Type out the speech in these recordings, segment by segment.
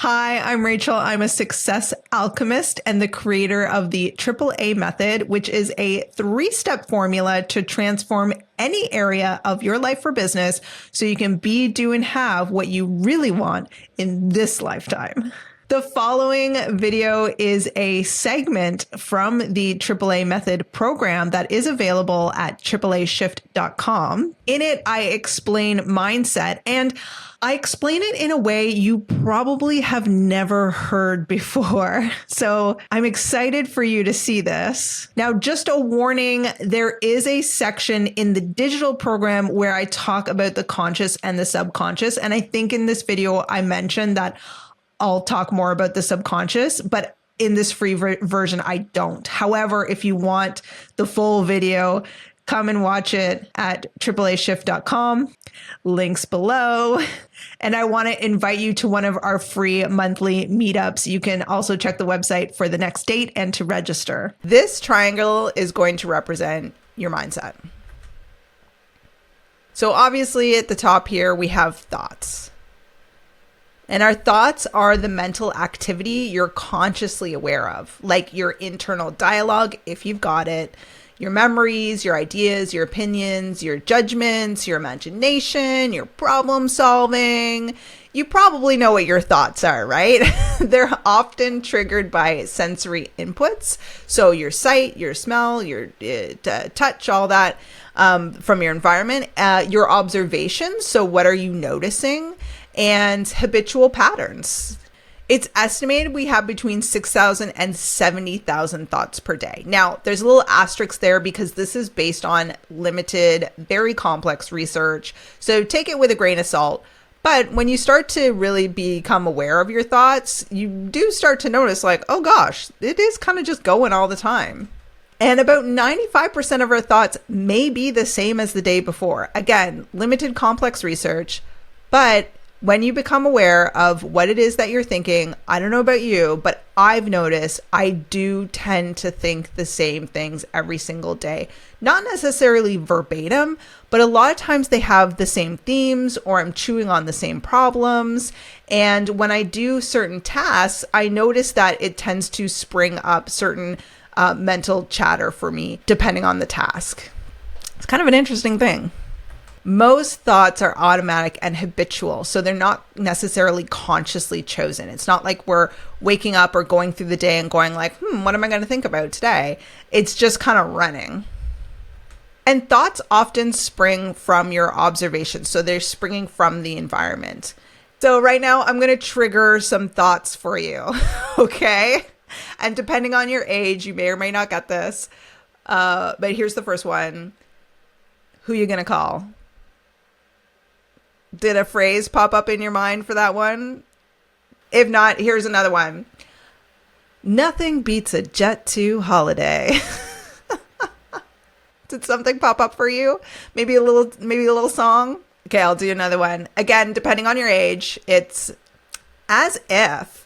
Hi, I'm Rachel. I'm a Success Alchemist and the creator of the AAA Method, which is a 3-step formula to transform any area of your life or business so you can be, do, and have what you really want in this lifetime. The following video is a segment from the AAA Method program that is available at AAAshift.com. In it, I explain mindset, and I explain it in a way you probably have never heard before. So I'm excited for you to see this. Now, just a warning, there is a section in the digital program where I talk about the conscious and the subconscious. And I think in this video, I mentioned that I'll talk more about the subconscious, but in this free version, I don't. However, if you want the full video, come and watch it at AAAshift.com. Links below. And I want to invite you to one of our free monthly meetups. You can also check the website for the next date and to register. This triangle is going to represent your mindset. So obviously at the top here, we have thoughts. And our thoughts are the mental activity you're consciously aware of, like your internal dialogue, if you've got it, your memories, your ideas, your opinions, your judgments, your imagination, your problem solving. You probably know what your thoughts are, right? They're often triggered by sensory inputs. So your sight, your smell, your touch, all that from your environment, your observations. So what are you noticing? And habitual patterns. It's estimated we have between 6,000 and 70,000 thoughts per day. Now, there's a little asterisk there because this is based on limited, very complex research. So take it with a grain of salt. But when you start to really become aware of your thoughts, you do start to notice like, oh gosh, it is kind of just going all the time. And about 95% of our thoughts may be the same as the day before. Again, limited complex research, but when you become aware of what it is that you're thinking, I don't know about you, but I've noticed I do tend to think the same things every single day. Not necessarily verbatim, but a lot of times they have the same themes or I'm chewing on the same problems. And when I do certain tasks, I notice that it tends to spring up certain mental chatter for me, depending on the task. It's kind of an interesting thing. Most thoughts are automatic and habitual, so they're not necessarily consciously chosen. It's not like we're waking up or going through the day and going like, what am I going to think about today? It's just kind of running. And thoughts often spring from your observations, so they're springing from the environment. So right now, I'm going to trigger some thoughts for you, okay? And depending on your age, you may or may not get this, but here's the first one. Who are you going to call? Did a phrase pop up in your mind for that one? If not, here's another one. Nothing beats a Jet2 holiday. Did something pop up for you? Maybe a little song? Okay, I'll do another one. Again, depending on your age, it's as if.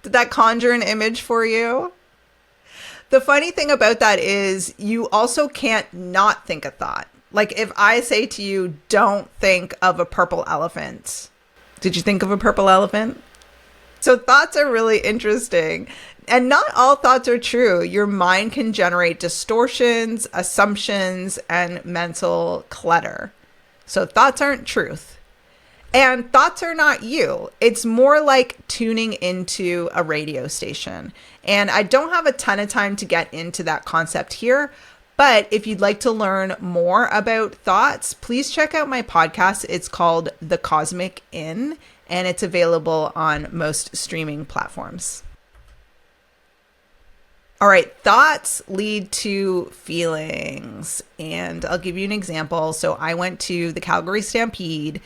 Did that conjure an image for you? The funny thing about that is you also can't not think a thought. Like if I say to you, don't think of a purple elephant. Did you think of a purple elephant? So thoughts are really interesting. And not all thoughts are true. Your mind can generate distortions, assumptions, and mental clutter. So thoughts aren't truth. And thoughts are not you. It's more like tuning into a radio station. And I don't have a ton of time to get into that concept here. But if you'd like to learn more about thoughts, please check out my podcast. It's called The Cosmic In, and it's available on most streaming platforms. All right, thoughts lead to feelings. And I'll give you an example. So I went to the Calgary Stampede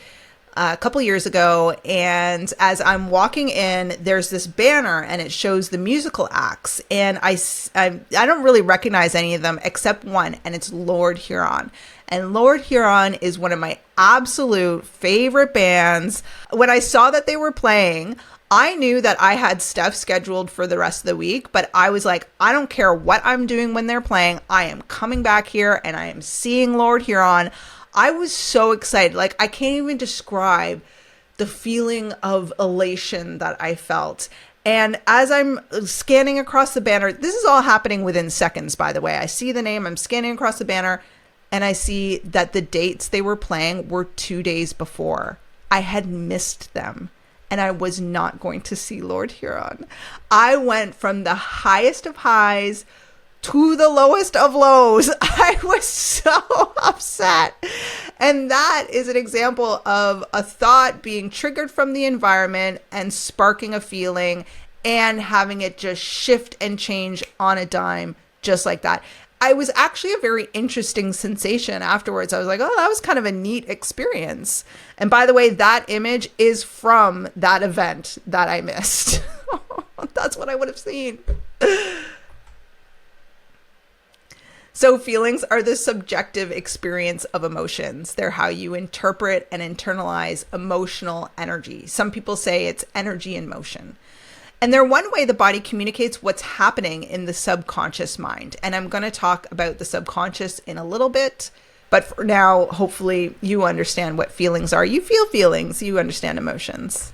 a couple years ago, and as I'm walking in, there's this banner and it shows the musical acts, and I don't really recognize any of them except one, and it's Lord Huron. And Lord Huron is one of my absolute favorite bands. When I saw that they were playing, I knew that I had stuff scheduled for the rest of the week, but I was like, I don't care what I'm doing when they're playing. I am coming back here and I am seeing Lord Huron. I was so excited. Like, I can't even describe the feeling of elation that I felt. And as I'm scanning across the banner, this is all happening within seconds, by the way. I see the name, I'm scanning across the banner, and I see that the dates they were playing were 2 days before. I had missed them, and I was not going to see Lord Huron. I went from the highest of highs to the lowest of lows. I was so upset. And that is an example of a thought being triggered from the environment and sparking a feeling and having it just shift and change on a dime, just like that. I was actually a very interesting sensation afterwards. I was like, oh, that was kind of a neat experience. And by the way, that image is from that event that I missed. That's what I would have seen. So feelings are the subjective experience of emotions. They're how you interpret and internalize emotional energy. Some people say it's energy in motion. And they're one way the body communicates what's happening in the subconscious mind. And I'm going to talk about the subconscious in a little bit. But for now, hopefully you understand what feelings are. You feel feelings, you understand emotions.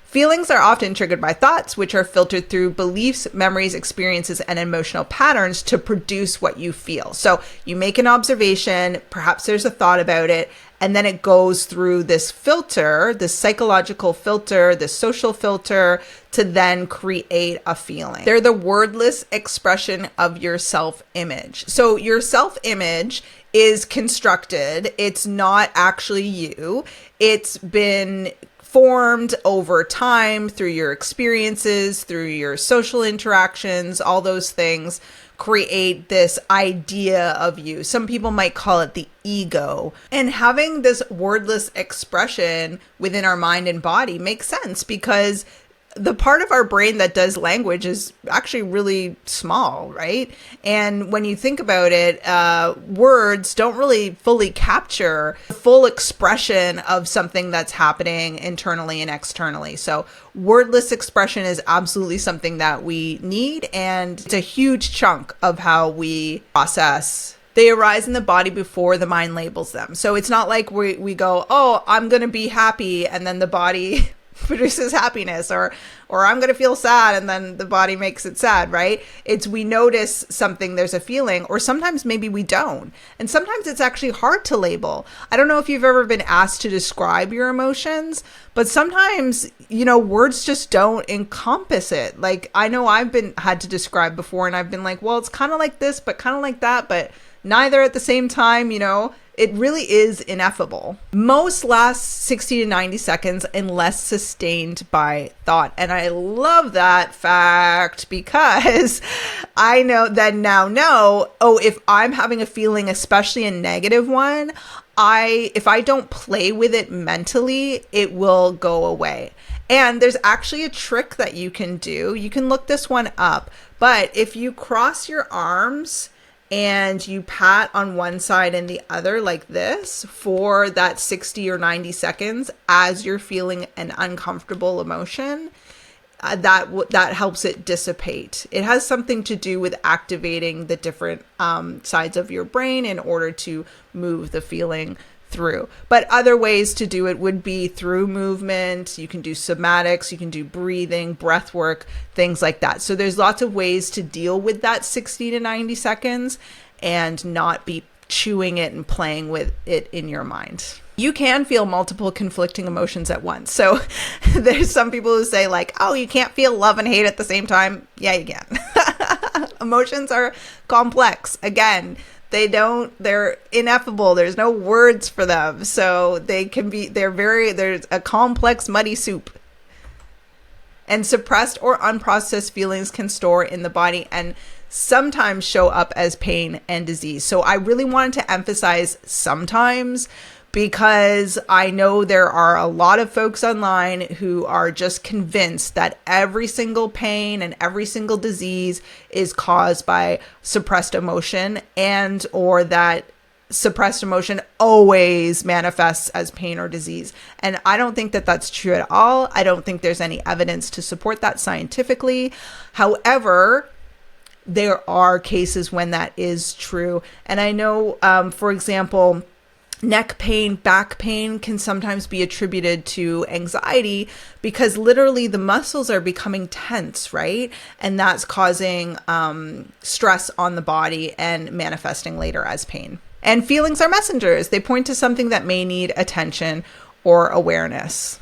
Feelings are often triggered by thoughts, which are filtered through beliefs, memories, experiences, and emotional patterns to produce what you feel. So you make an observation, perhaps there's a thought about it, and then it goes through this filter, this psychological filter, this social filter, to then create a feeling. They're the wordless expression of your self-image. So your self-image is constructed. It's not actually you. It's been formed over time through your experiences, through your social interactions, all those things create this idea of you. Some people might call it the ego. And having this wordless expression within our mind and body makes sense because the part of our brain that does language is actually really small, right? And when you think about it, words don't really fully capture the full expression of something that's happening internally and externally. So wordless expression is absolutely something that we need, and it's a huge chunk of how we process. They arise in the body before the mind labels them. So it's not like we go, oh, I'm going to be happy, and then the body produces happiness, or I'm going to feel sad and then the body makes it sad, right? It's we notice something, there's a feeling, or sometimes maybe we don't. And sometimes it's actually hard to label. I don't know if you've ever been asked to describe your emotions, but sometimes, words just don't encompass it. Like I know I've been had to describe before and I've been like, well, it's kind of like this, but kind of like that, but neither at the same time, It really is ineffable. Most last 60 to 90 seconds unless sustained by thought. And I love that fact because I know, if I'm having a feeling, especially a negative one, if I don't play with it mentally, it will go away. And there's actually a trick that you can do. You can look this one up. But if you cross your arms and you pat on one side and the other like this for that 60 or 90 seconds as you're feeling an uncomfortable emotion, that helps it dissipate. It has something to do with activating the different sides of your brain in order to move the feeling through. But other ways to do it would be through movement. You can do somatics, you can do breathing, breath work, things like that. So there's lots of ways to deal with that 60 to 90 seconds and not be chewing it and playing with it in your mind. You can feel multiple conflicting emotions at once. So there's some people who say like, oh, you can't feel love and hate at the same time. Yeah, you can. Emotions are complex. Again, they're ineffable. There's no words for them. So there's a complex, muddy soup. And suppressed or unprocessed feelings can store in the body and sometimes show up as pain and disease. So I really wanted to emphasize sometimes, because I know there are a lot of folks online who are just convinced that every single pain and every single disease is caused by suppressed emotion, or that suppressed emotion always manifests as pain or disease. And I don't think that that's true at all. I don't think there's any evidence to support that scientifically. However, there are cases when that is true. And I know, for example, Neck pain, back pain can sometimes be attributed to anxiety because literally the muscles are becoming tense, right? And that's causing stress on the body and manifesting later as pain. And feelings are messengers. They point to something that may need attention or awareness.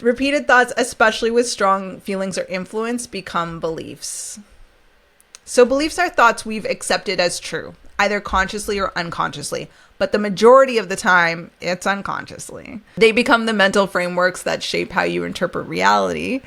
Repeated thoughts, especially with strong feelings or influence, become beliefs. So beliefs are thoughts we've accepted as true, either consciously or unconsciously, but the majority of the time, it's unconsciously. They become the mental frameworks that shape how you interpret reality.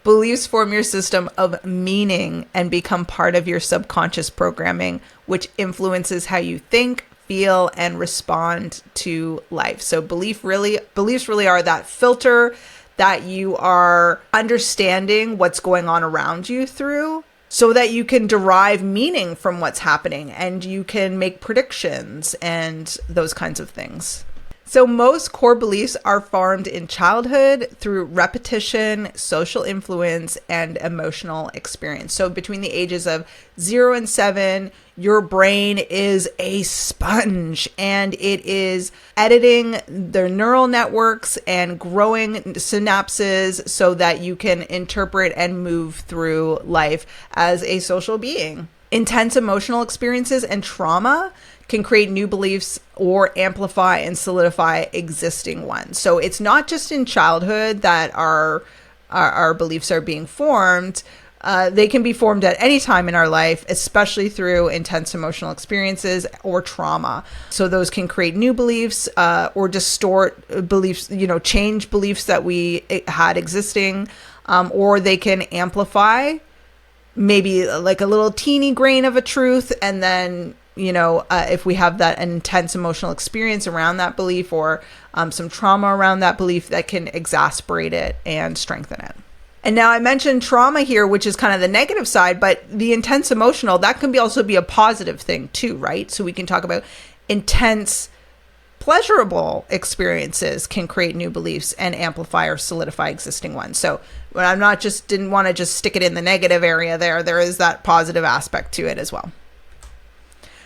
Beliefs form your system of meaning and become part of your subconscious programming, which influences how you think, feel, and respond to life. So beliefs really are that filter that you are understanding what's going on around you through, so that you can derive meaning from what's happening and you can make predictions and those kinds of things. So most core beliefs are formed in childhood through repetition, social influence, and emotional experience. So between the ages of 0 and 7, your brain is a sponge and it is editing the neural networks and growing synapses so that you can interpret and move through life as a social being. Intense emotional experiences and trauma can create new beliefs or amplify and solidify existing ones. So it's not just in childhood that our beliefs are being formed. They can be formed at any time in our life, especially through intense emotional experiences or trauma. So those can create new beliefs or distort beliefs, change beliefs that we had existing, or they can amplify maybe like a little teeny grain of a truth, and then if we have that intense emotional experience around that belief or some trauma around that belief, that can exasperate it and strengthen it. And now I mentioned trauma here, which is kind of the negative side, but the intense emotional, that can also be a positive thing too, right? So we can talk about intense pleasurable experiences can create new beliefs and amplify or solidify existing ones. So didn't want to just stick it in the negative area there. There is that positive aspect to it as well.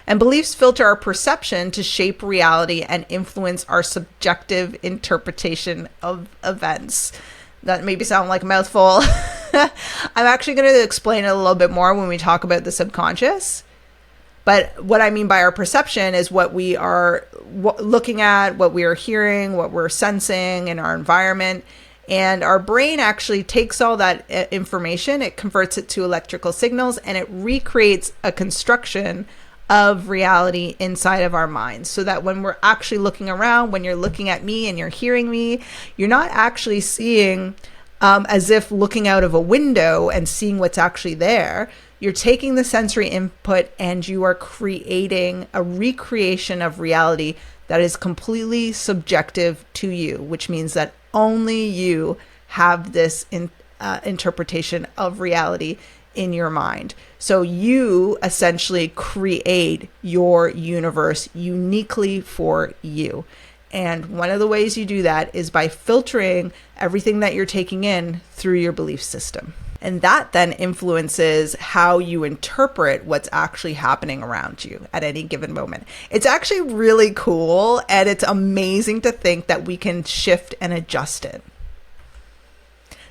And beliefs filter our perception to shape reality and influence our subjective interpretation of events. That maybe sound like a mouthful. I'm actually going to explain it a little bit more when we talk about the subconscious. But what I mean by our perception is what we are looking at, what we are hearing, what we're sensing in our environment. And our brain actually takes all that information, it converts it to electrical signals, and it recreates a construction of reality inside of our minds, so that when we're actually looking around, when you're looking at me and you're hearing me, you're not actually seeing as if looking out of a window and seeing what's actually there. You're taking the sensory input and you are creating a recreation of reality that is completely subjective to you, which means that only you have this interpretation of reality in your mind. So you essentially create your universe uniquely for you. And one of the ways you do that is by filtering everything that you're taking in through your belief system. And that then influences how you interpret what's actually happening around you at any given moment. It's actually really cool, and it's amazing to think that we can shift and adjust it.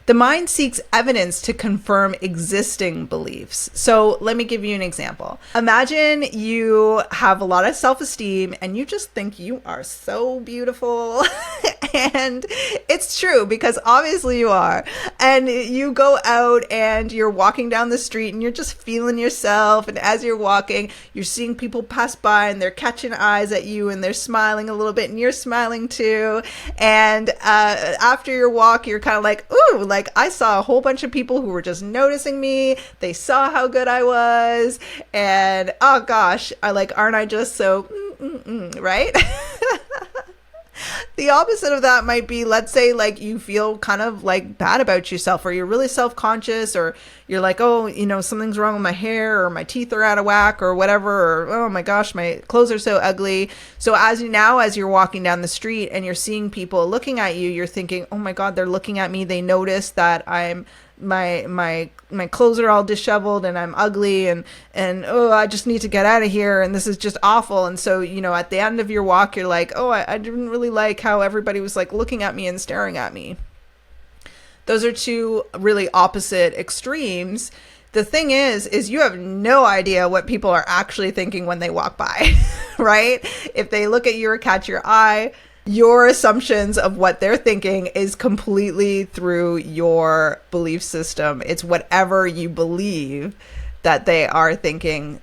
The mind seeks evidence to confirm existing beliefs. So let me give you an example. Imagine you have a lot of self-esteem and you just think you are so beautiful. And it's true, because obviously you are. And you go out and you're walking down the street and you're just feeling yourself. And as you're walking, you're seeing people pass by and they're catching eyes at you and they're smiling a little bit and you're smiling too. And after your walk, you're kind of like, ooh, like I saw a whole bunch of people who were just noticing me. They saw how good I was. And oh gosh, aren't I just so, right? The opposite of that might be, let's say, like you feel kind of like bad about yourself, or you're really self-conscious, or you're like, oh, something's wrong with my hair, or my teeth are out of whack, or whatever, or oh my gosh, my clothes are so ugly. So as you're walking down the street and you're seeing people looking at you, you're thinking, oh my God, they're looking at me. They notice that I'm my clothes are all disheveled and I'm ugly and oh, I just need to get out of here and this is just awful. And so, at the end of your walk, you're like, oh, I didn't really like how everybody was like looking at me and staring at me. Those are two really opposite extremes. The thing is you have no idea what people are actually thinking when they walk by, right? If they look at you or catch your eye, your assumptions of what they're thinking is completely through your belief system. It's whatever you believe that they are thinking.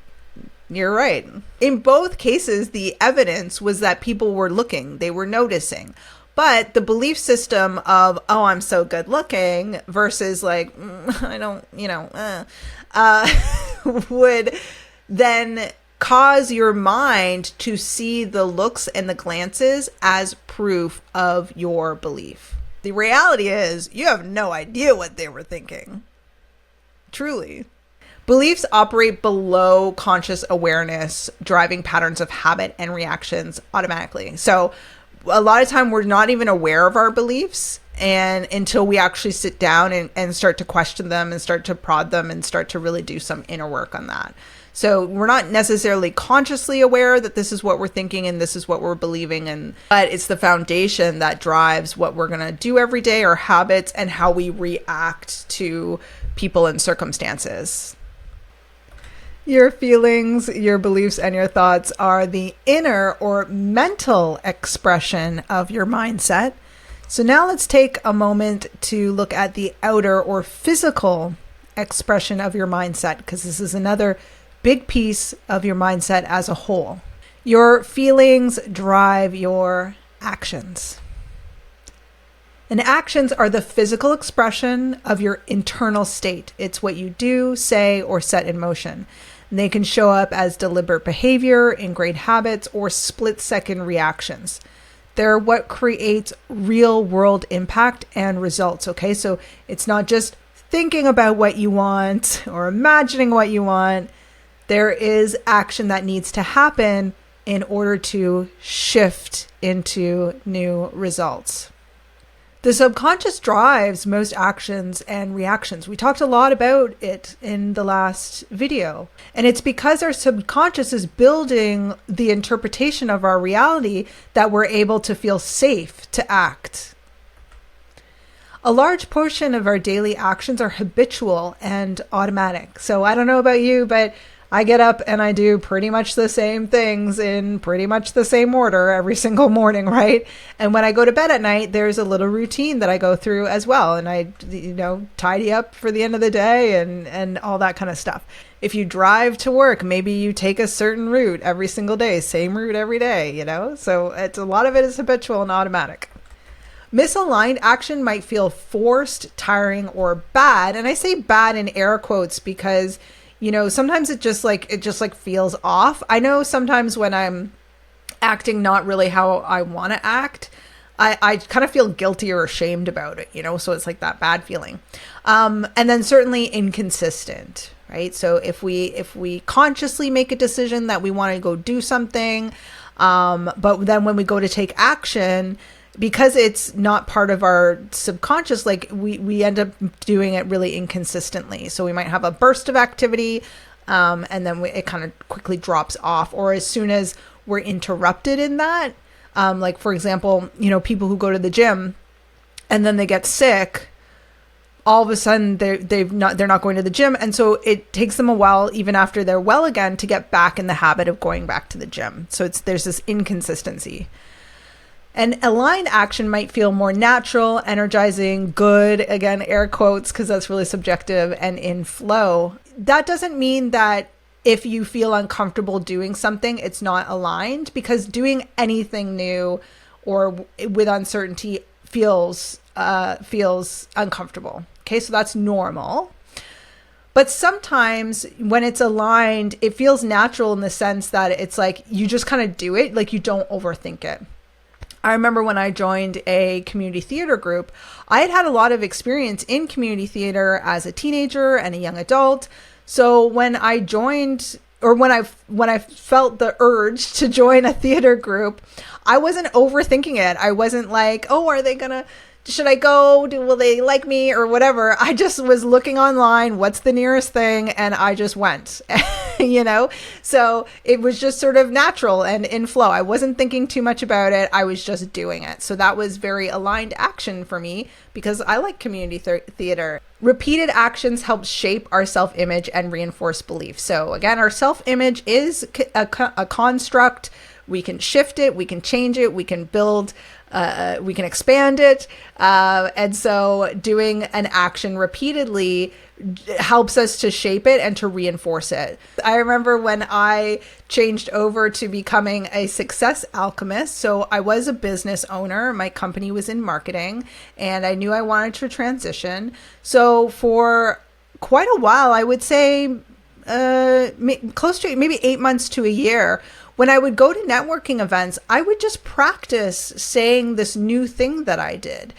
You're right. In both cases, the evidence was that people were looking, they were noticing. But the belief system of, oh, I'm so good looking versus like, I don't, would then cause your mind to see the looks and the glances as proof of your belief. The reality is you have no idea what they were thinking. Truly. Beliefs operate below conscious awareness, driving patterns of habit and reactions automatically. So a lot of time we're not even aware of our beliefs and until we actually sit down and start to question them and start to prod them and start to really do some inner work on that. So we're not necessarily consciously aware that this is what we're thinking and this is what we're believing, but it's the foundation that drives what we're going to do every day, our habits, and how we react to people and circumstances. Your feelings, your beliefs, and your thoughts are the inner or mental expression of your mindset. So now let's take a moment to look at the outer or physical expression of your mindset, because this is another big piece of your mindset as a whole. Your feelings drive your actions. And actions are the physical expression of your internal state. It's what you do, say, or set in motion. And they can show up as deliberate behavior, ingrained habits, or split-second reactions. They're what creates real-world impact and results, okay? So it's not just thinking about what you want or imagining what you want. There is action that needs to happen in order to shift into new results. The subconscious drives most actions and reactions. We talked a lot about it in the last video. And it's because our subconscious is building the interpretation of our reality that we're able to feel safe to act. A large portion of our daily actions are habitual and automatic. So I don't know about you, but I get up and I do pretty much the same things in pretty much the same order every single morning, right? And when I go to bed at night, there's a little routine that I go through as well. And I, tidy up for the end of the day and all that kind of stuff. If you drive to work, maybe you take a certain route every single day, same route every day, So it's a lot of it is habitual and automatic. Misaligned action might feel forced, tiring, or bad. And I say bad in air quotes because sometimes it just feels off. I know sometimes when I'm acting not really how I want to act, I kind of feel guilty or ashamed about it, so it's like that bad feeling. And then certainly inconsistent, right? So if we consciously make a decision that we want to go do something, but then when we go to take action, because it's not part of our subconscious, like we end up doing it really inconsistently. So we might have a burst of activity, and then it kind of quickly drops off. Or as soon as we're interrupted in that, like for example, people who go to the gym and then they get sick, all of a sudden they're not going to the gym. And so it takes them a while, even after they're well again, to get back in the habit of going back to the gym. So there's this inconsistency. And aligned action might feel more natural, energizing, good, again, air quotes, because that's really subjective, and in flow. That doesn't mean that if you feel uncomfortable doing something, it's not aligned, because doing anything new or with uncertainty feels uncomfortable. Okay, so that's normal. But sometimes when it's aligned, it feels natural in the sense that it's like you just kind of do it, like you don't overthink it. I remember when I joined a community theater group, I had a lot of experience in community theater as a teenager and a young adult. So when I joined, or when I felt the urge to join a theater group, I wasn't overthinking it. I wasn't like, oh, are they gonna, should I go? Will they like me or whatever? I just was looking online, what's the nearest thing? And I just went, So it was just sort of natural and in flow. I wasn't thinking too much about it. I was just doing it. So that was very aligned action for me because I like community theater. Repeated actions help shape our self-image and reinforce belief. So again, our self-image is a construct. We can shift it, we can change it, we can build, we can expand it. And so doing an action repeatedly helps us to shape it and to reinforce it. I remember when I changed over to becoming a Success Alchemist. So I was a business owner. My company was in marketing and I knew I wanted to transition. So for quite a while, I would say close to maybe 8 months to a year, when I would go to networking events, I would just practice saying this new thing that I did.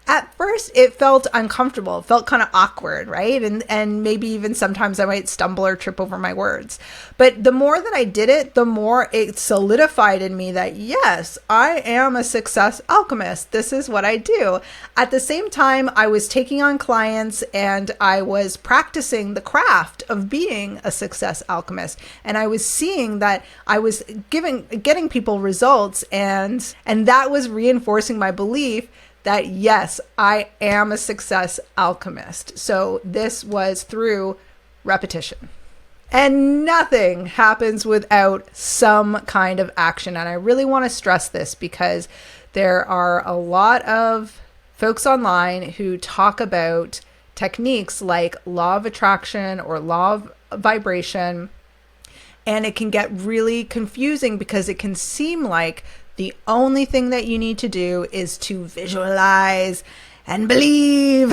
At first, it felt uncomfortable. It felt kind of awkward, right? And maybe even sometimes I might stumble or trip over my words. But the more that I did it, the more it solidified in me that, yes, I am a success alchemist. This is what I do. At the same time, I was taking on clients and I was practicing the craft of being a success alchemist. And I was seeing that I was getting people results, and that was reinforcing my belief that yes, I am a success alchemist. So this was through repetition. And nothing happens without some kind of action. And I really want to stress this because there are a lot of folks online who talk about techniques like law of attraction or law of vibration. And it can get really confusing because it can seem like the only thing that you need to do is to visualize and believe.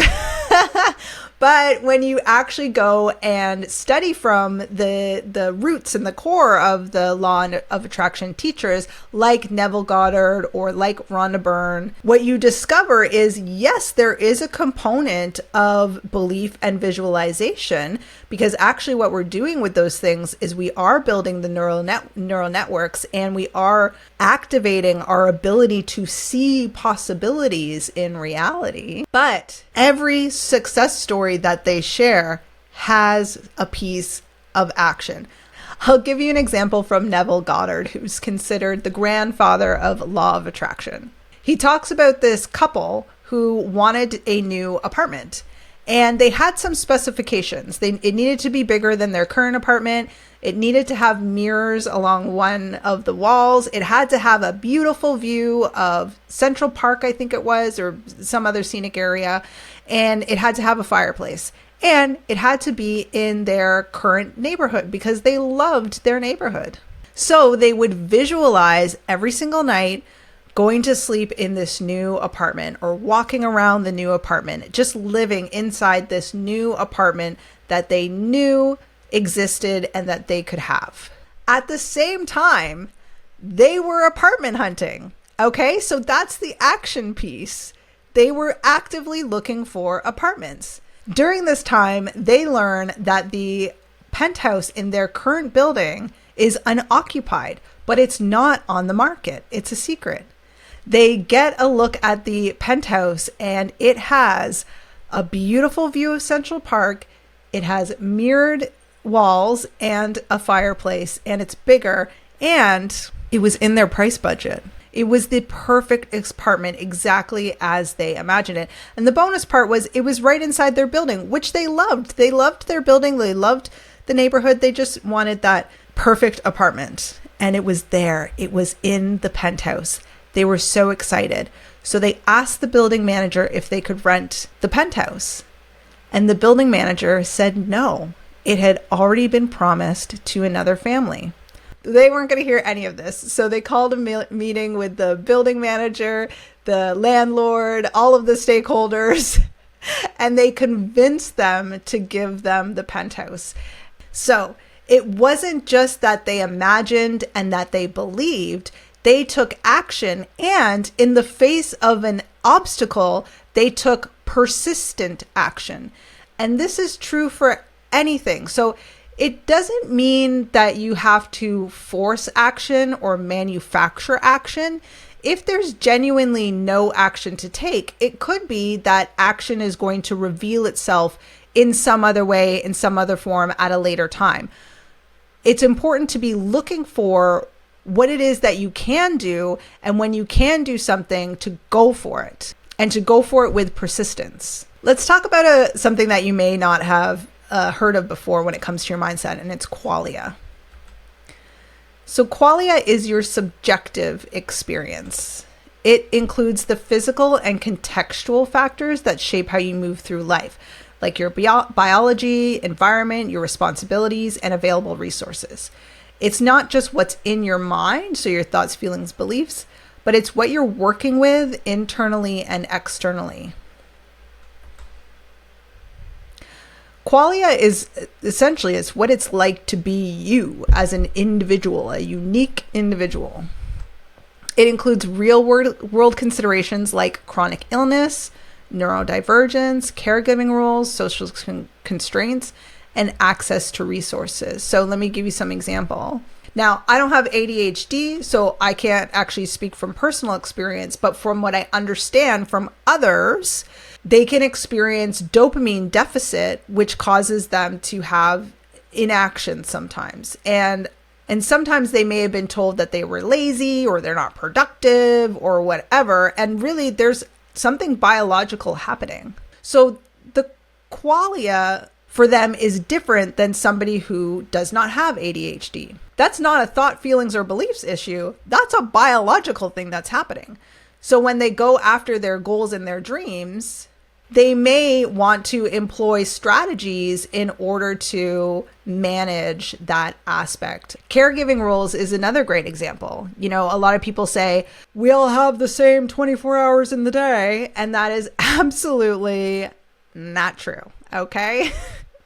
But when you actually go and study from the roots and the core of the law of attraction teachers like Neville Goddard or like Rhonda Byrne, what you discover is, yes, there is a component of belief and visualization, because actually what we're doing with those things is we are building the neural networks, and we are activating our ability to see possibilities in reality. But every success story that they share has a piece of action. I'll give you an example from Neville Goddard, who's considered the grandfather of law of attraction. He talks about this couple who wanted a new apartment, and they had some specifications. It needed to be bigger than their current apartment. It needed to have mirrors along one of the walls. It had to have a beautiful view of Central Park, I think it was, or some other scenic area. And it had to have a fireplace. And it had to be in their current neighborhood because they loved their neighborhood. So they would visualize every single night going to sleep in this new apartment or walking around the new apartment, just living inside this new apartment that they knew existed and that they could have. At the same time, they were apartment hunting. Okay, so that's the action piece. They were actively looking for apartments. During this time, they learn that the penthouse in their current building is unoccupied, but it's not on the market. It's a secret. They get a look at the penthouse and it has a beautiful view of Central Park. It has mirrored walls and a fireplace, and it's bigger, and it was in their price budget. It was the perfect apartment, exactly as they imagined it. And the bonus part was it was right inside their building, which they loved. They loved their building. They loved the neighborhood. They just wanted that perfect apartment. And it was there. It was in the penthouse. They were so excited. So they asked the building manager if they could rent the penthouse. And the building manager said no. It had already been promised to another family. They weren't going to hear any of this. So they called a meeting with the building manager, the landlord, all of the stakeholders, and they convinced them to give them the penthouse. So it wasn't just that they imagined and that they believed. They took action, and in the face of an obstacle, they took persistent action. And this is true for anything. So it doesn't mean that you have to force action or manufacture action. if there's genuinely no action to take, it could be that action is going to reveal itself in some other way, in some other form at a later time. It's important to be looking for what it is that you can do, and when you can do something, to go for it, and to go for it with persistence. Let's talk about something that you may not have heard of before when it comes to your mindset, and it's qualia. So qualia is your subjective experience. It includes the physical and contextual factors that shape how you move through life, like your biology, environment, your responsibilities, and available resources. It's not just what's in your mind, so your thoughts, feelings, beliefs, but it's what you're working with internally and externally. Qualia is essentially, it's what it's like to be you as an individual, a unique individual. It includes real world considerations like chronic illness, neurodivergence, caregiving rules, social constraints, and access to resources. So let me give you some example. Now, I don't have ADHD, so I can't actually speak from personal experience, but from what I understand from others, they can experience dopamine deficit, which causes them to have inaction sometimes. And sometimes they may have been told that they were lazy or they're not productive or whatever. And really, there's something biological happening. So the qualia for them is different than somebody who does not have ADHD. That's not a thought, feelings, or beliefs issue. That's a biological thing that's happening. So when they go after their goals and their dreams, they may want to employ strategies in order to manage that aspect. Caregiving roles is another great example. You know, a lot of people say, we all have the same 24 hours in the day, and that is absolutely not true, okay?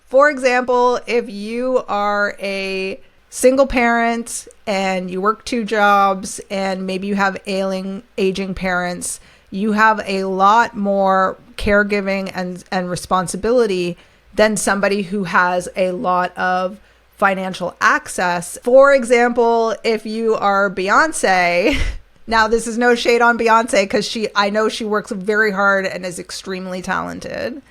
For example, if you are a single parent and you work 2 jobs and maybe you have aging parents, you have a lot more caregiving and responsibility than somebody who has a lot of financial access. For example, if you are Beyonce, now this is no shade on Beyonce because I know she works very hard and is extremely talented,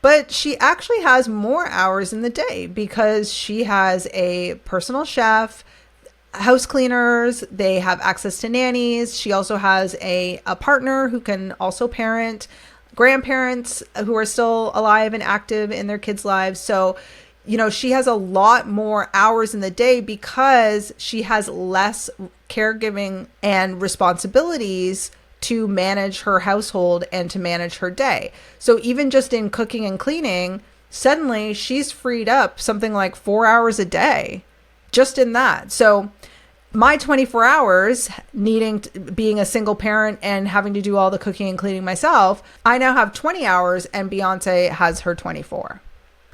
but she actually has more hours in the day because she has a personal chef, house cleaners, they have access to nannies. She also has a partner who can also parent, grandparents who are still alive and active in their kids' lives. So, you know, she has a lot more hours in the day because she has less caregiving and responsibilities to manage her household and to manage her day. So even just in cooking and cleaning, suddenly she's freed up something like 4 hours a day just in that. So my 24 hours being a single parent and having to do all the cooking and cleaning myself, I now have 20 hours and Beyonce has her 24.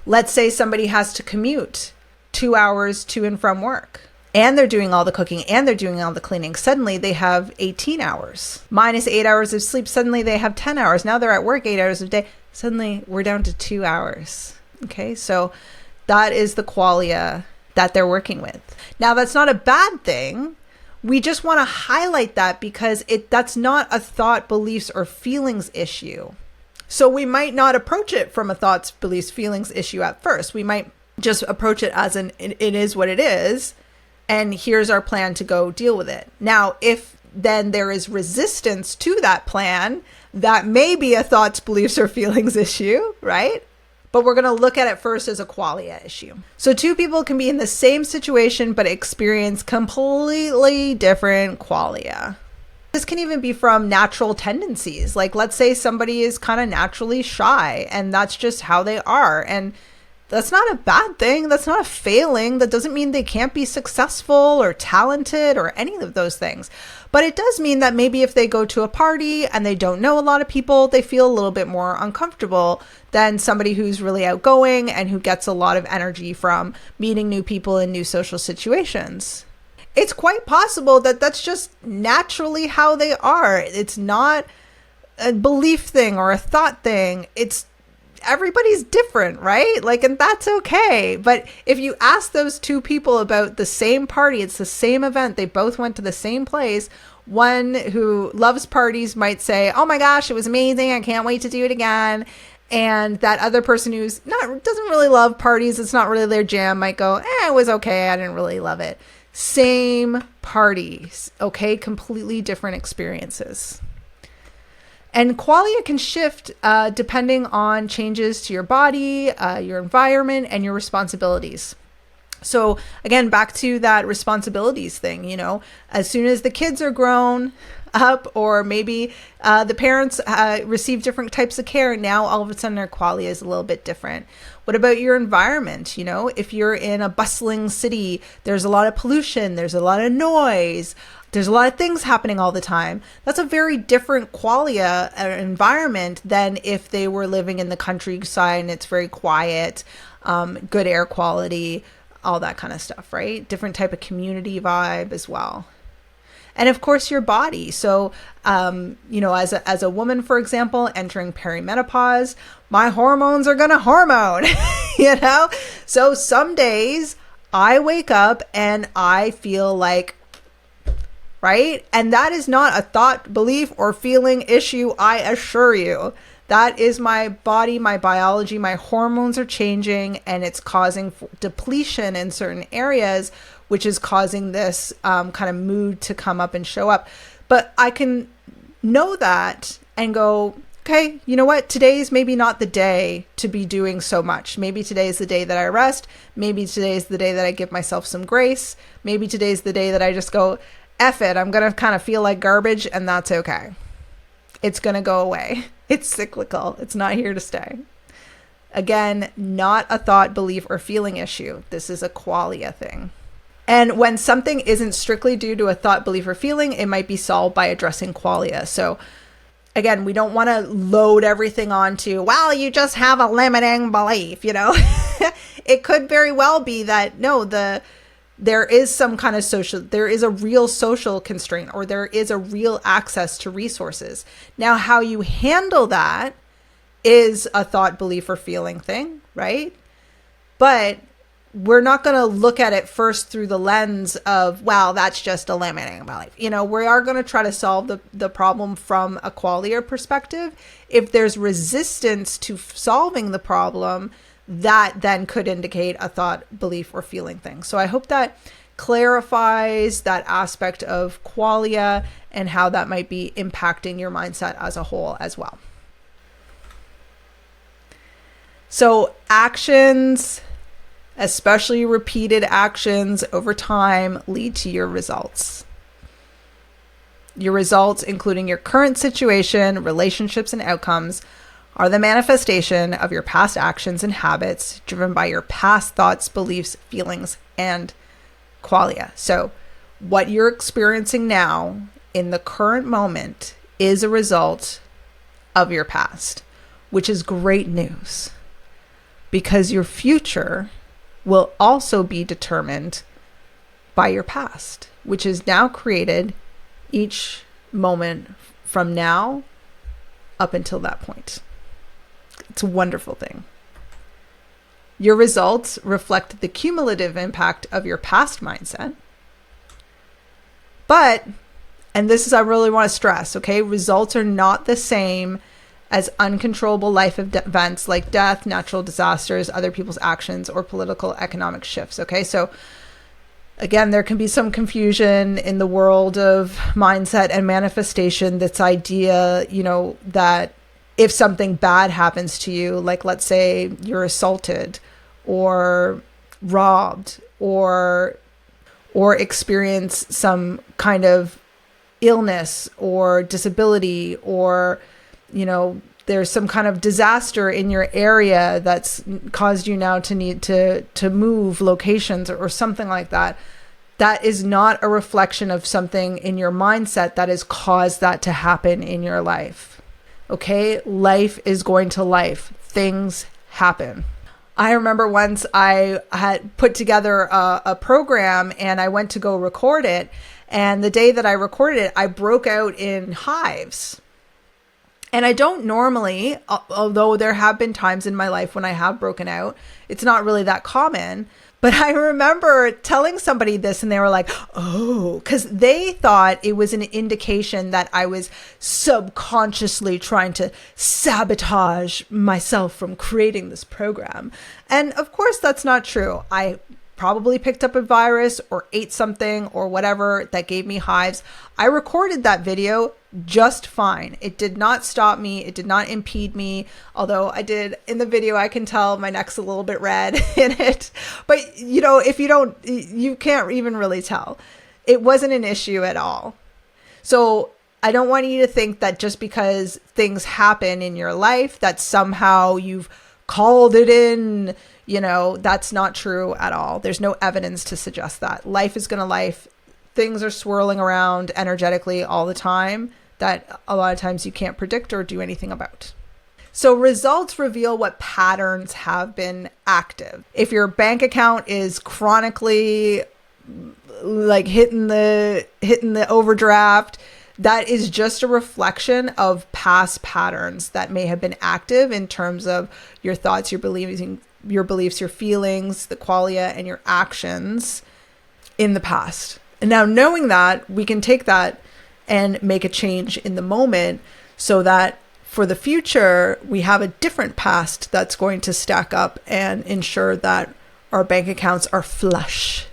Let's say somebody has to commute 2 hours to and from work and they're doing all the cooking and they're doing all the cleaning. Suddenly they have 18 hours minus 8 hours of sleep. Suddenly they have 10 hours. Now they're at work 8 hours a day. Suddenly we're down to 2 hours. Okay. So that is the qualia that they're working with. Now, that's not a bad thing. We just want to highlight that because that's not a thought, beliefs, or feelings issue. So we might not approach it from a thoughts, beliefs, feelings issue at first. We might just approach it as it is what it is, and here's our plan to go deal with it. Now, if then there is resistance to that plan, that may be a thoughts, beliefs, or feelings issue, right? But we're going to look at it first as a qualia issue. So 2 people can be in the same situation, but experience completely different qualia. This can even be from natural tendencies. Like, let's say somebody is kind of naturally shy and that's just how they are. And that's not a bad thing. That's not a failing. That doesn't mean they can't be successful or talented or any of those things. But it does mean that maybe if they go to a party and they don't know a lot of people, they feel a little bit more uncomfortable than somebody who's really outgoing and who gets a lot of energy from meeting new people in new social situations. It's quite possible that that's just naturally how they are. It's not a belief thing or a thought thing. It's everybody's different, right? Like, and that's okay. But if you ask those 2 people about the same party, it's the same event, they both went to the same place, one who loves parties might say, oh my gosh, it was amazing, I can't wait to do it again. And that other person who's doesn't really love parties, it's not really their jam, might go, it was okay, I didn't really love it. Same parties, okay? Completely different experiences. And qualia can shift depending on changes to your body, your environment, and your responsibilities. So again, back to that responsibilities thing, as soon as the kids are grown up, or maybe the parents receive different types of care, now all of a sudden their qualia is a little bit different. What about your environment? If you're in a bustling city, there's a lot of pollution, there's a lot of noise, there's a lot of things happening all the time. That's a very different qualia environment than if they were living in the countryside and it's very quiet, good air quality, all that kind of stuff, right? Different type of community vibe as well. And of course, your body. So, as a woman, for example, entering perimenopause, my hormones are going to hormone, So some days I wake up and I feel like, right? And that is not a thought, belief, or feeling issue, I assure you. That is my body, my biology, my hormones are changing, and it's causing depletion in certain areas, which is causing this kind of mood to come up and show up. But I can know that and go, okay, you know what? Today's maybe not the day to be doing so much. Maybe today's the day that I rest. Maybe today's the day that I give myself some grace. Maybe today's the day that I just go, F it. I'm going to kind of feel like garbage, and that's okay. It's going to go away. It's cyclical. It's not here to stay. Again, not a thought, belief, or feeling issue. This is a qualia thing. And when something isn't strictly due to a thought, belief, or feeling, it might be solved by addressing qualia. So again, we don't want to load everything onto, well, you just have a limiting belief, It could very well be that, no, there is some kind of there is a real social constraint, or there is a real access to resources. Now, how you handle that is a thought, belief, or feeling thing, right? But we're not going to look at it first through the lens of, wow, that's just a limiting belief. We are going to try to solve the problem from a qualia perspective. If there's resistance to solving the problem, that then could indicate a thought, belief, or feeling thing. So I hope that clarifies that aspect of qualia and how that might be impacting your mindset as a whole as well. So actions, especially repeated actions over time, lead to your results. Your results, including your current situation, relationships, and outcomes, are the manifestation of your past actions and habits driven by your past thoughts, beliefs, feelings, and qualia. So what you're experiencing now in the current moment is a result of your past, which is great news, because your future will also be determined by your past, which is now created each moment from now up until that point. It's a wonderful thing. Your results reflect the cumulative impact of your past mindset. But, and this is, I really want to stress, okay, results are not the same as uncontrollable life events like death, natural disasters, other people's actions, or political economic shifts. Okay, so again, there can be some confusion in the world of mindset and manifestation. This idea, that if something bad happens to you, like let's say you're assaulted or robbed or experience some kind of illness or disability, or there's some kind of disaster in your area that's caused you now to need to move locations or something like that. That is not a reflection of something in your mindset that has caused that to happen in your life. Okay, life is going to life. Things happen. I remember once I had put together a program and I went to go record it. And the day that I recorded it, I broke out in hives. And I don't normally, although there have been times in my life when I have broken out, it's not really that common. But I remember telling somebody this and they were like, oh, because they thought it was an indication that I was subconsciously trying to sabotage myself from creating this program. And of course, that's not true. I probably picked up a virus or ate something or whatever that gave me hives. I recorded that video just fine. It did not stop me. It did not impede me. Although I did in the video, I can tell my neck's a little bit red in it. But if you can't even really tell. It wasn't an issue at all. So I don't want you to think that just because things happen in your life that somehow you've called it in. That's not true at all. There's no evidence to suggest that. Life is going to life. Things are swirling around energetically all the time that a lot of times you can't predict or do anything about. So results reveal what patterns have been active. If your bank account is chronically like hitting the overdraft, that is just a reflection of past patterns that may have been active in terms of your thoughts, your beliefs, your feelings, the qualia, and your actions in the past. And now knowing that, we can take that and make a change in the moment so that for the future, we have a different past that's going to stack up and ensure that our bank accounts are flush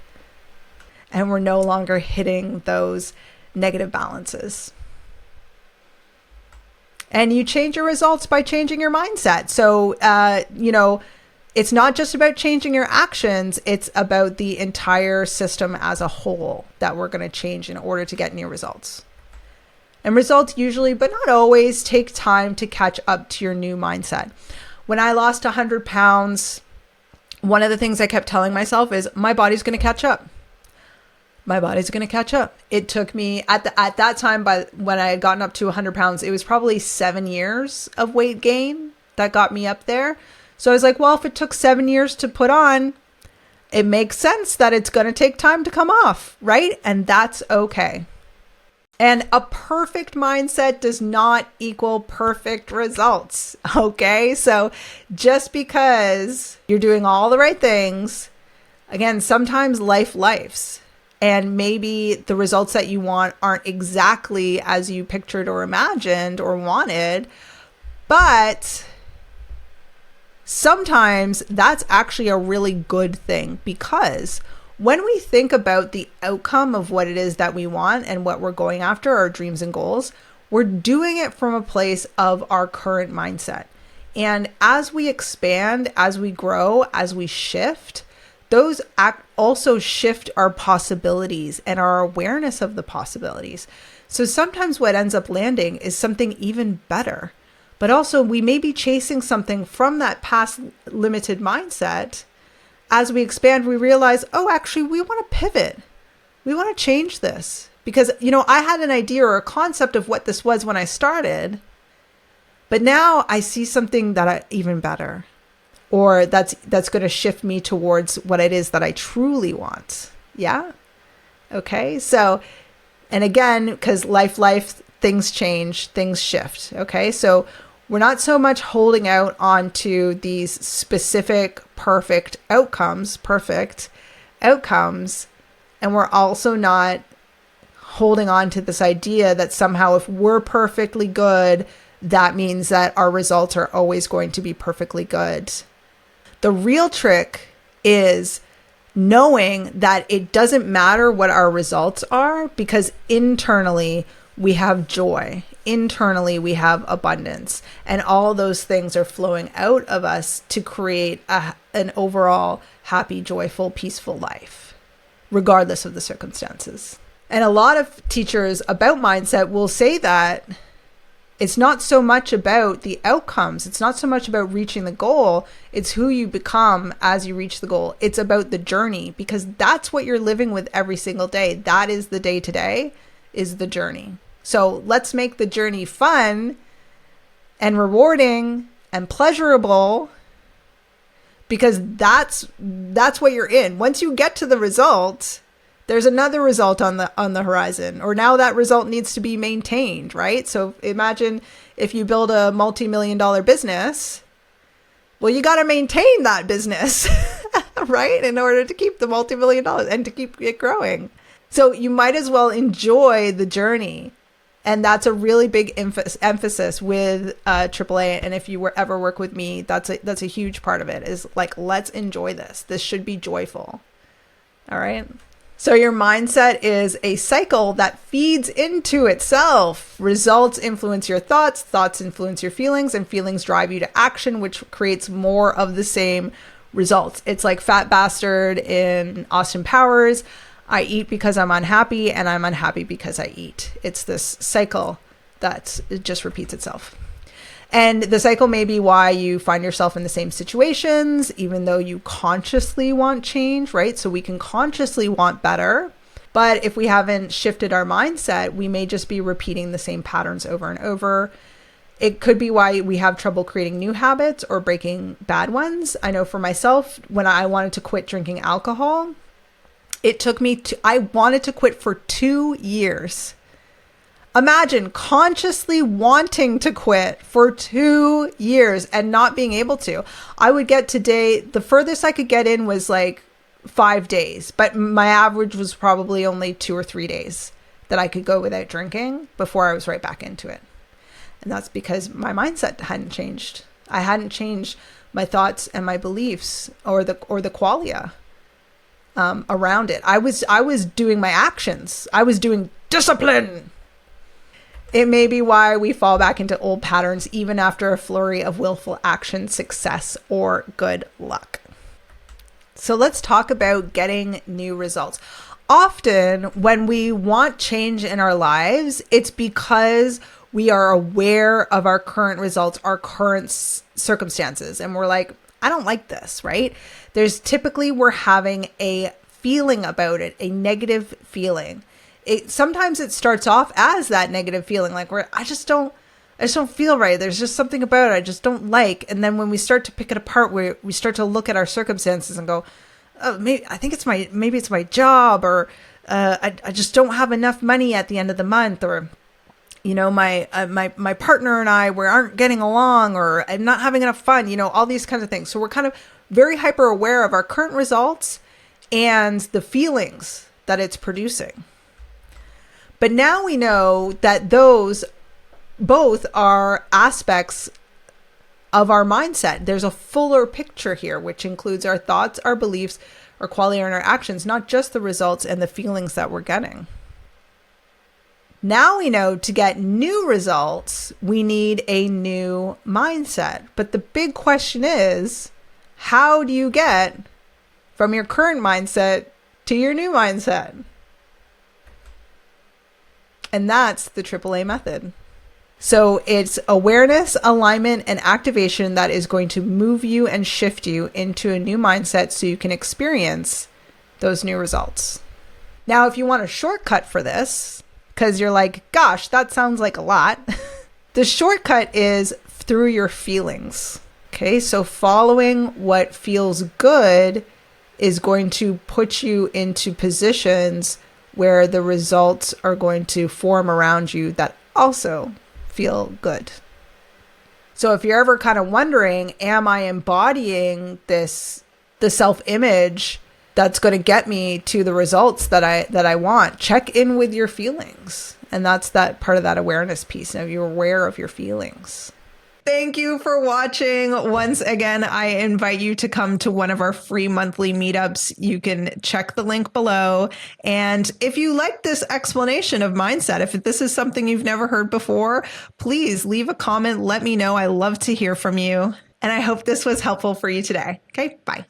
and we're no longer hitting those negative balances. And you change your results by changing your mindset. So, it's not just about changing your actions. It's about the entire system as a whole that we're going to change in order to get new results. And results usually, but not always, take time to catch up to your new mindset. When I lost 100 pounds, one of the things I kept telling myself is my body's going to catch up. My body's going to catch up. It took me at that time, when I had gotten up to 100 pounds, it was probably 7 years of weight gain that got me up there. So I was like, well, if it took 7 years to put on, it makes sense that it's going to take time to come off, right? And that's okay. And a perfect mindset does not equal perfect results, okay? So just because you're doing all the right things, again, sometimes lifes. And maybe the results that you want aren't exactly as you pictured or imagined or wanted, but sometimes that's actually a really good thing, because when we think about the outcome of what it is that we want and what we're going after, our dreams and goals, we're doing it from a place of our current mindset. And as we expand, as we grow, as we shift, those also shift our possibilities and our awareness of the possibilities. So sometimes what ends up landing is something even better. But also we may be chasing something from that past limited mindset. As we expand, we realize, oh, actually, we want to pivot. We want to change this. Because, I had an idea or a concept of what this was when I started. But now I see something that even better. Or that's going to shift me towards what it is that I truly want. Yeah? Okay. So, and again, because life, things change, things shift. Okay. So we're not so much holding out onto these specific perfect outcomes. And we're also not holding on to this idea that somehow if we're perfectly good, that means that our results are always going to be perfectly good. The real trick is knowing that it doesn't matter what our results are, because internally we have joy. Internally we have abundance, and all those things are flowing out of us to create an overall happy, joyful, peaceful life, regardless of the circumstances. And a lot of teachers about mindset will say that it's not so much about the outcomes. It's not so much about reaching the goal. It's who you become as you reach the goal. It's about the journey, because that's what you're living with every single day. That is the day to day, is the journey. So let's make the journey fun and rewarding and pleasurable, because that's what you're in. Once you get to the result, there's another result on the horizon, or now that result needs to be maintained, right? So imagine if you build a multi-million-dollar business, well, you got to maintain that business. right? In order to keep the multi-million dollars and to keep it growing. So you might as well enjoy the journey. And that's a really big emphasis with AAA. And if you ever work with me, that's a huge part of it, is like, let's enjoy this. This should be joyful. All right. So your mindset is a cycle that feeds into itself. Results influence your thoughts, thoughts influence your feelings, and feelings drive you to action, which creates more of the same results. It's like Fat Bastard in Austin Powers. I eat because I'm unhappy, and I'm unhappy because I eat. It's this cycle that just repeats itself. And the cycle may be why you find yourself in the same situations, even though you consciously want change, right? So we can consciously want better. But if we haven't shifted our mindset, we may just be repeating the same patterns over and over. It could be why we have trouble creating new habits or breaking bad ones. I know for myself, when I wanted to quit drinking alcohol, it took me I wanted to quit for 2 years. Imagine consciously wanting to quit for 2 years and not being able to. I would get today, the furthest I could get in was like 5 days, but my average was probably only 2 or 3 days that I could go without drinking before I was right back into it. And that's because my mindset hadn't changed. I hadn't changed my thoughts and my beliefs or the qualia around it. I was doing my actions. I was doing discipline. It may be why we fall back into old patterns even after a flurry of willful action, success, or good luck. So let's talk about getting new results. Often when we want change in our lives, it's because we are aware of our current results, our current circumstances, and we're like, I don't like this, right? We're having a feeling about it, a negative feeling. Sometimes it starts off as that negative feeling, like I just don't feel right. There's just something about it I just don't like. And then when we start to pick it apart, we start to look at our circumstances and go, oh, maybe it's my job, or I just don't have enough money at the end of the month, or my partner and I, we aren't getting along, or I'm not having enough fun, all these kinds of things. So we're kind of very hyper aware of our current results and the feelings that it's producing. But now we know that those both are aspects of our mindset. There's a fuller picture here, which includes our thoughts, our beliefs, our quality, and our actions, not just the results and the feelings that we're getting. Now we know to get new results, we need a new mindset. But the big question is, how do you get from your current mindset to your new mindset? And that's the AAA method. So it's awareness, alignment, and activation that is going to move you and shift you into a new mindset so you can experience those new results. Now, if you want a shortcut for this, because you're like, gosh, that sounds like a lot, the shortcut is through your feelings. Okay, so following what feels good is going to put you into positions where the results are going to form around you that also feel good. So if you're ever kind of wondering, am I embodying the self-image that's going to get me to the results that I want? Check in with your feelings. And that's that part of that awareness piece. Now you're aware of your feelings. Thank you for watching. Once again, I invite you to come to one of our free monthly meetups. You can check the link below. And if you like this explanation of mindset, if this is something you've never heard before, please leave a comment. Let me know. I love to hear from you. And I hope this was helpful for you today. Okay, bye.